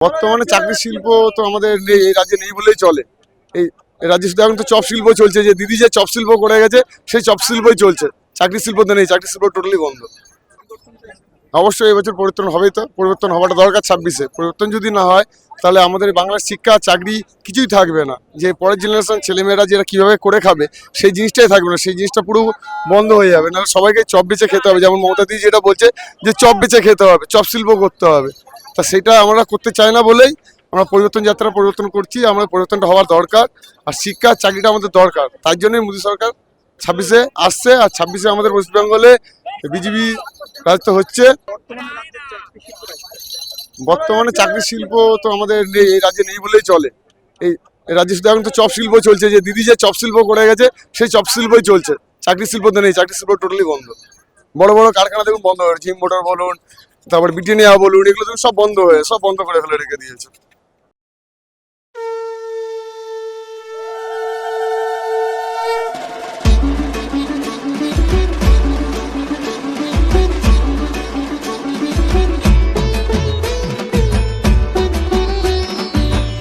বর্তমানে চাকরি শিল্প তো আমাদের নেই, এই রাজ্যে নেই বলেই চলে। এই রাজ্যে শুধু এখন তো চপ শিল্প চলছে, যে দিদি যে চপ শিল্প করে গেছে সেই চপ শিল্পই চলছে। চাকরি শিল্প তো নেই, চাকরি শিল্প টোটালি বন্ধ। অবশ্যই এবছর পরিবর্তন হবেই, তো পরিবর্তন হওয়াটা দরকার। 26-এ পরিবর্তন যদি না হয় তাহলে আমাদের বাংলার শিক্ষা চাকরি কিছুই থাকবে না। যে পরের জেনারেশন ছেলেমেয়েরা যেটা কীভাবে করে খাবে সেই জিনিসটাই থাকবে না, সেই জিনিসটা পুরো বন্ধ হয়ে যাবে। নাহলে সবাইকে চপ বেচে খেতে হবে, যেমন মমতা দিদি যেটা বলছে যে চপ বেচে খেতে হবে, চপ শিল্প করতে হবে। তা সেটা আমরা করতে চাই না বলেই আমরা পরিবর্তন যাত্রা পরিবর্তন করছি। আমাদের পরিবর্তনটা হওয়ার দরকার, আর শিক্ষা চাকরিটা আমাদের দরকার। তাই জন্যই মোদী সরকার 26-এ আসছে, আর 26-এ আমাদের ওয়েস্ট বেঙ্গলে বিজেপি রাজত্ব হচ্ছে। বর্তমানে চাকরি শিল্প তো আমাদের নেই, এই রাজ্যে নেই বলেই চলে। এই রাজ্যে শুধু এখন তো চপ শিল্প চলছে, যে দিদি যে চপ শিল্প করে গেছে সেই চপ শিল্পই চলছে। চাকরি শিল্প তো নেই, চাকরি শিল্প টোটালি বন্ধ। বড় বড় কারখানা দেখুন বন্ধ হয়ে, জিম মোটর বলুন, তারপর ব্রিটানিয়া বলুন, এগুলো সব বন্ধ করে ফেলে রেখে দিয়েছে।